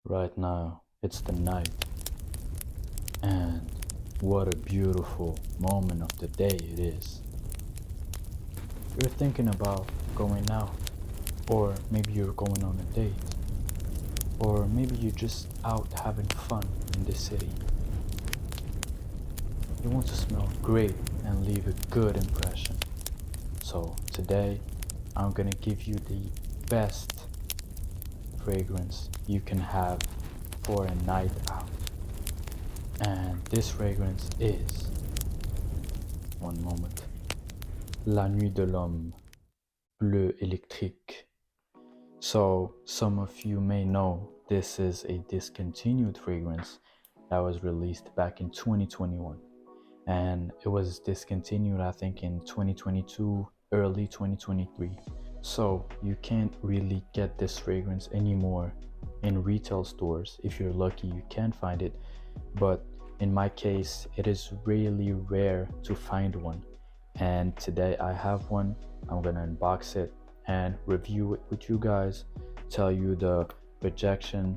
Right now, it's the night, and what a beautiful moment of the day it is. You're thinking about going out, or maybe you're going on a date, or maybe you're just out having fun in the city. You want to smell great and leave a good impression. So today, I'm gonna give you the best fragrance you can have for a night out. And this fragrance is, one moment, La Nuit de l'homme, Bleu, Électrique. So some of you may know this is a discontinued fragrance that was released back in 2021. And it was discontinued, I think, in 2022, early 2023. So you can't really get this fragrance anymore in retail stores. If you're lucky, you can find it. But in my case, it is really rare to find one. And today I have one. I'm gonna unbox it and review it with you guys, tell you the projection.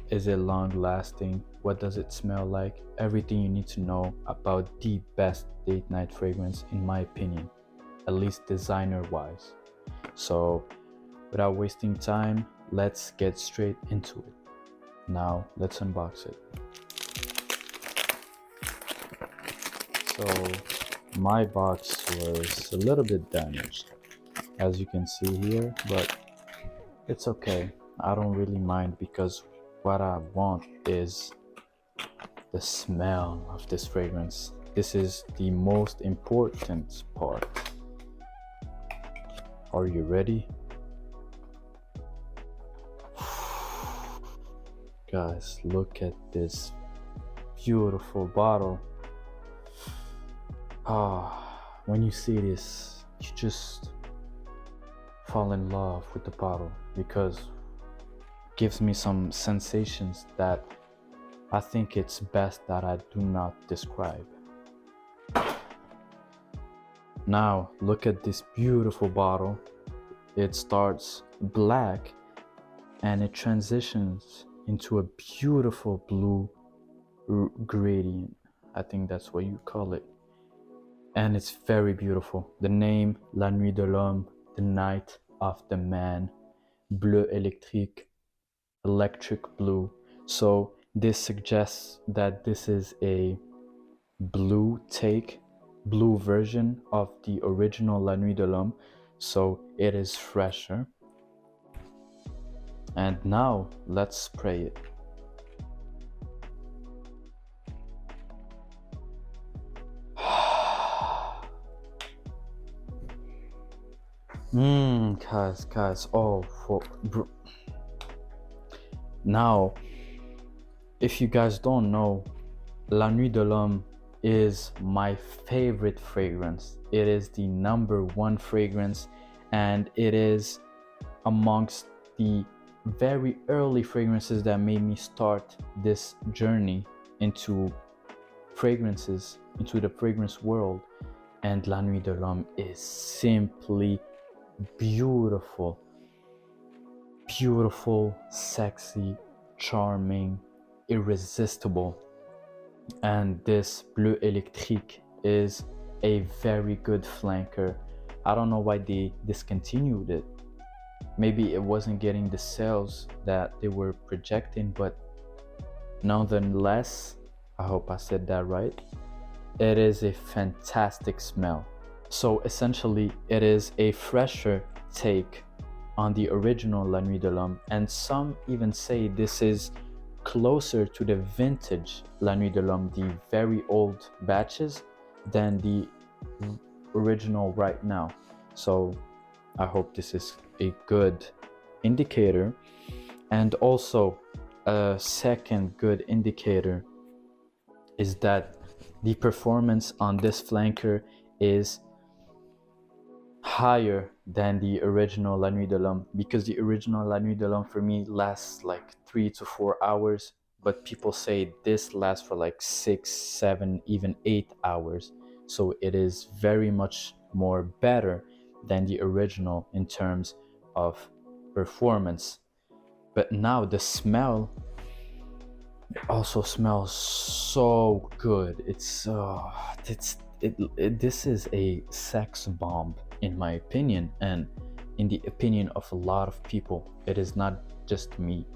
Is it long lasting? What does it smell like? Everything you need to know about the best date night fragrance, in my opinion, at least designer wise. So without wasting time, let's get straight into it. Now let's unbox it. So my box was a little bit damaged, as you can see here, but it's okay. I don't really mind because what I want is the smell of this fragrance. This is the most important part. Are you ready? Guys, look at this beautiful bottle. When you see this, you just fall in love with the bottle because it gives me some sensations that I think it's best that I do not describe. Now look at this beautiful bottle. It starts black and it transitions into a beautiful blue gradient. I think that's what you call it. And it's very beautiful. The name, La Nuit de l'homme, the night of the man, Bleu électrique, electric blue. So this suggests that this is a blue version of the original La Nuit de l'homme. So it is fresher. And now let's spray it. Guys, now, if you guys don't know, La Nuit de l'homme is my favorite fragrance. It is the #1 fragrance, and it is amongst the very early fragrances that made me start this journey into fragrances, into the fragrance world. And La Nuit de l'homme is simply beautiful, sexy, charming, irresistible. And this Bleu Électrique is a very good flanker. I don't know why they discontinued it. Maybe it wasn't getting the sales that they were projecting, but nonetheless, I hope I said that right, it is a fantastic smell. So essentially, it is a fresher take on the original La Nuit de l'homme, and some even say this is closer to the vintage La Nuit de l'homme, the very old batches, than the original right now. So I hope this is a good indicator. And also a second good indicator is that the performance on this flanker is higher than the original La Nuit de l'homme, because the original La Nuit de l'homme for me lasts like 3 to 4 hours, but people say this lasts for like 6, 7, even 8 hours. So it is very much more better than the original in terms of performance. But now the smell It also smells so good. This is a sex bomb in my opinion, and in the opinion of a lot of people. It is not just me,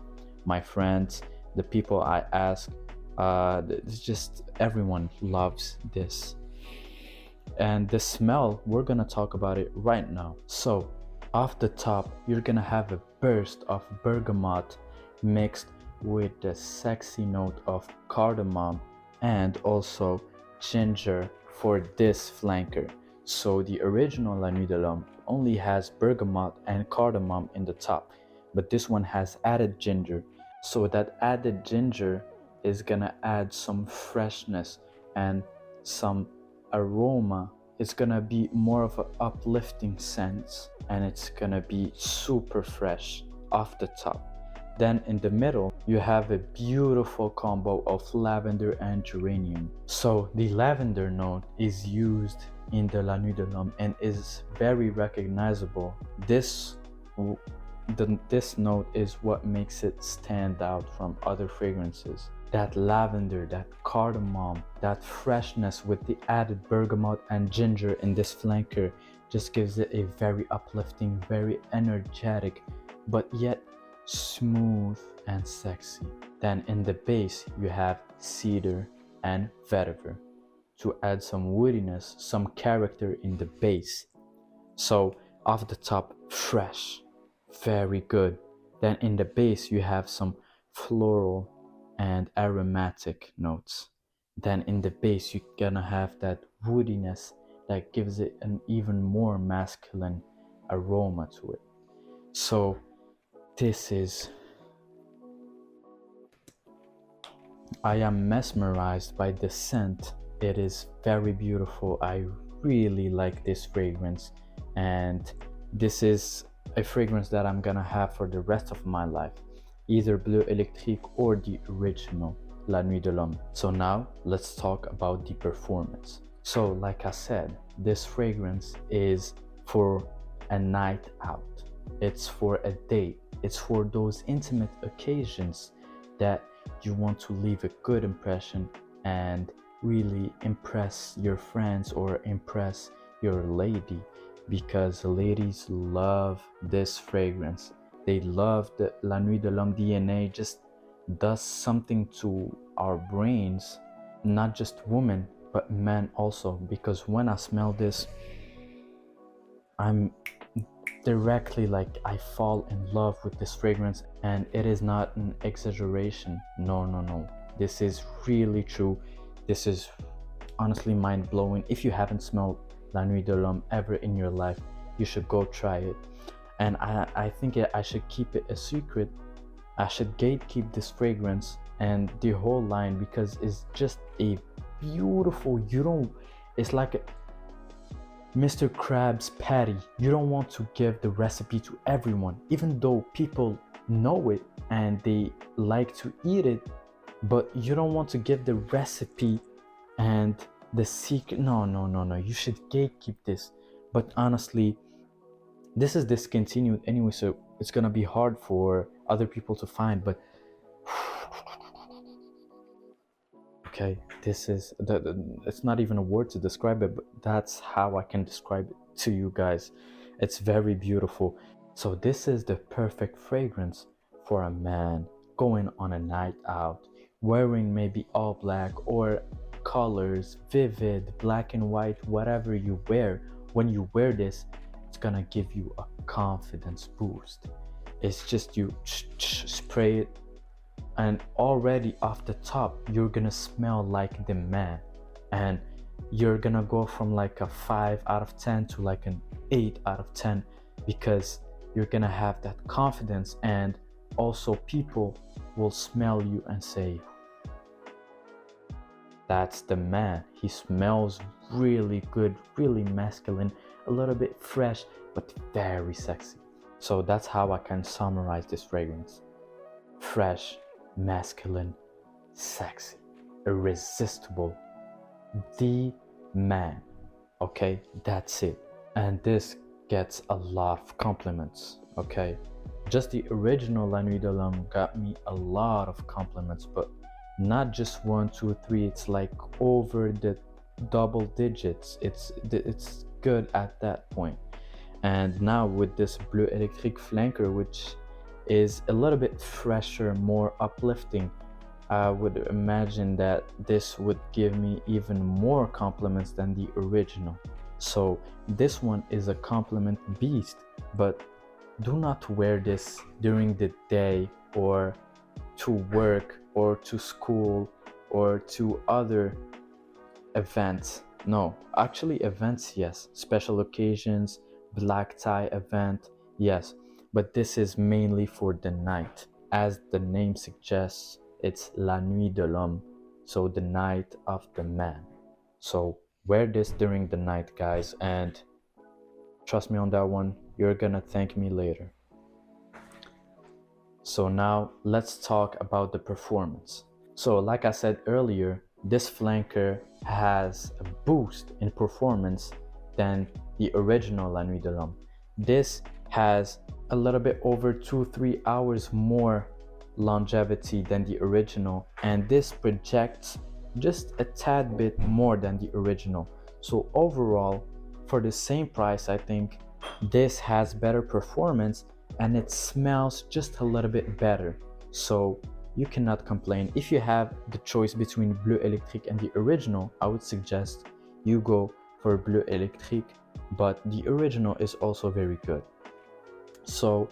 my friends, the people I ask. It's just everyone loves this. And the smell, we're gonna talk about it right now. So, off the top, you're gonna have a burst of bergamot mixed with the sexy note of cardamom and also ginger for this flanker. So, the original La Nuit de l'Homme only has bergamot and cardamom in the top, but this one has added ginger. So, that added ginger is gonna add some freshness and some aroma. It's gonna be more of an uplifting sense, and it's gonna be super fresh off the top. Then in the middle, you have a beautiful combo of lavender and geranium. So the lavender note is used in the La Nuit de l'Homme and is very recognizable. This note is what makes it stand out from other fragrances. That lavender, that cardamom, that freshness with the added bergamot and ginger in this flanker just gives it a very uplifting, very energetic, but yet smooth and sexy. Then in the base, you have cedar and vetiver to add some woodiness, some character in the base. So off the top, fresh, very good. Then in the base, you have some floral and aromatic notes. Then in the base, you're gonna have that woodiness that gives it an even more masculine aroma to it. So this is, I am mesmerized by the scent. It is very beautiful. I really like this fragrance, and this is a fragrance that I'm gonna have for the rest of my life, either Bleu Électrique or the original La Nuit de l'Homme. So now let's talk about the performance. So like I said, this fragrance is for a night out. It's for a date. It's for those intimate occasions that you want to leave a good impression and really impress your friends or impress your lady, because ladies love this fragrance. They love the La Nuit de l'Homme DNA. Just does something to our brains, not just women but men also, because when I smell this, I'm directly like I fall in love with this fragrance, and it is not an exaggeration. No, this is really true. This is honestly mind-blowing. If you haven't smelled La Nuit de l'Homme ever in your life, you should go try it. And I think I should keep it a secret. I should gatekeep this fragrance and the whole line, because it's just a beautiful, it's like a Mr. Krabs patty. You don't want to give the recipe to everyone, even though people know it and they like to eat it, but you don't want to give the recipe and the secret. No, you should gatekeep this. But honestly, this is discontinued anyway, so it's gonna be hard for other people to find. But okay, this is it's not even a word to describe it, but that's how I can describe it to you guys. It's very beautiful. So this is the perfect fragrance for a man going on a night out, wearing maybe all black or colors, vivid black and white, whatever you wear. When you wear this, it's gonna give you a confidence boost. It's just you spray it, and already off the top you're gonna smell like the man, and you're gonna go from like a 5 out of 10 to like an 8 out of 10, because you're gonna have that confidence, and also people will smell you and say, that's the man. He smells really good, really masculine, a little bit fresh, but very sexy. So that's how I can summarize this fragrance: fresh, masculine, sexy, irresistible, the man. Okay, that's it. And this gets a lot of compliments. Okay, just the original La Nuit de l'Homme got me a lot of compliments, but not just 1, 2, 3. It's like over the double digits. It's good at that point. And now with this Bleu Électrique flanker, which is a little bit fresher, more uplifting, I would imagine that this would give me even more compliments than the original. So this one is a compliment beast, but do not wear this during the day or to work or to school or to other events. No, actually events, yes. Special occasions, black tie event, yes. But this is mainly for the night. As the name suggests, it's la nuit de l'homme, so the night of the man. So wear this during the night, guys, and trust me on that one, you're gonna thank me later. So now let's talk about the performance. So like I said earlier, this flanker has a boost in performance than the original La Nuit de l'Homme. This has a little bit over 2-3 hours more longevity than the original, and this projects just a tad bit more than the original. So overall, for the same price, I think this has better performance and it smells just a little bit better. So you cannot complain. If you have the choice between Bleu Électrique and the original, I would suggest you go for Bleu Électrique, but the original is also very good. So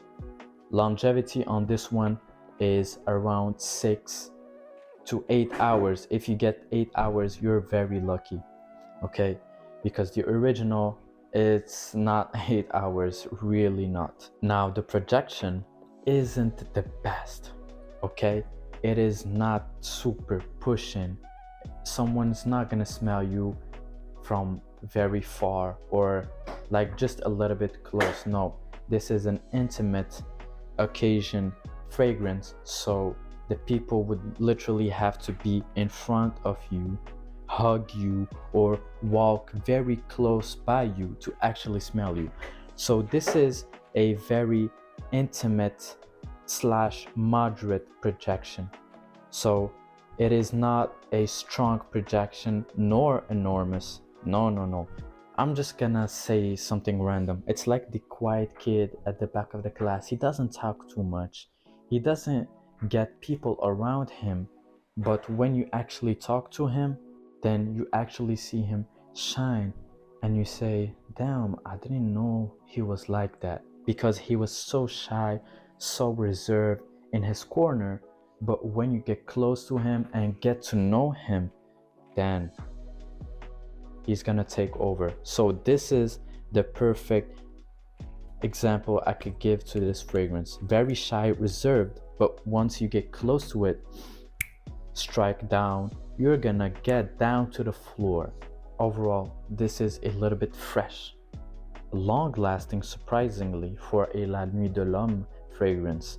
longevity on this one is around 6 to 8 hours. If you get 8 hours, you're very lucky, okay? Because the original, it's not 8 hours, really not. Now the projection isn't the best, okay? It is not super pushing. Someone's not gonna smell you from very far or like just a little bit close. No, this is an intimate occasion fragrance, so the people would literally have to be in front of you, hug you, or walk very close by you to actually smell you. So this is a very intimate slash moderate projection. So it is not a strong projection nor enormous. No. I'm just gonna say something random. It's like the quiet kid at the back of the class. He doesn't talk too much. He doesn't get people around him. But when you actually talk to him, then you actually see him shine. And you say, damn, I didn't know he was like that. Because he was so shy, so reserved in his corner. But when you get close to him and get to know him, then he's gonna take over. So this is the perfect example I could give to this fragrance. Very shy, reserved, but once you get close to it, strike down, you're gonna get down to the floor. Overall, this is a little bit fresh, long lasting surprisingly for a La Nuit de l'Homme fragrance.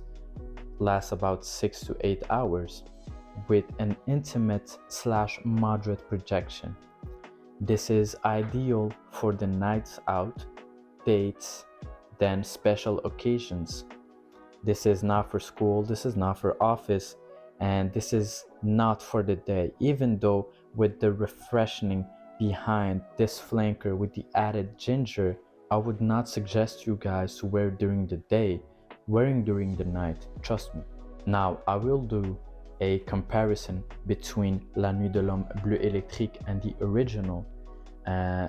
Lasts about 6 to 8 hours with an intimate slash moderate projection. This is ideal for the nights out, dates, then special occasions. This is not for school, this is not for office, and this is not for the day, even though with the refreshing behind this flanker with the added ginger, I would not suggest you guys to wear during the day, wearing during the night, trust me. Now I will do a comparison between La Nuit de l'Homme Bleu Électrique and the original.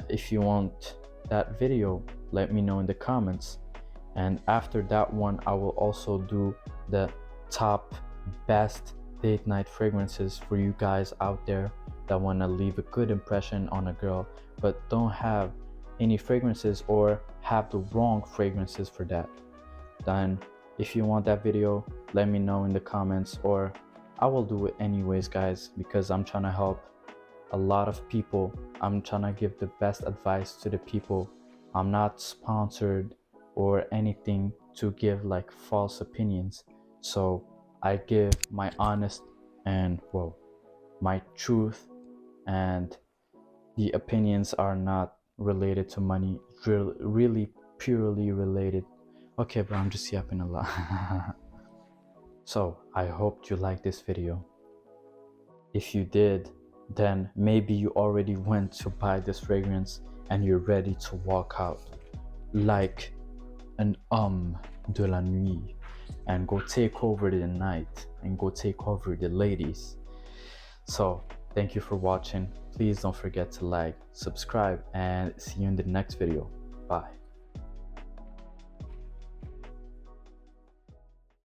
If you want that video, let me know in the comments. And after that one, I will also do the top best date night fragrances for you guys out there that want to leave a good impression on a girl, but don't have any fragrances or have the wrong fragrances for that. Then if you want that video, let me know in the comments, or I will do it anyways, guys, because I'm trying to help a lot of people. I'm trying to give the best advice to the people. I'm not sponsored or anything to give like false opinions. So I give my honest and my truth, and the opinions are not related to money, really purely related. Okay, bro, I'm just yapping a lot. So I hope you like this video. If you did, then maybe you already went to buy this fragrance and you're ready to walk out like an homme de la nuit and go take over the night and go take over the ladies. So thank you for watching. Please don't forget to like, subscribe, and see you in the next video. Bye.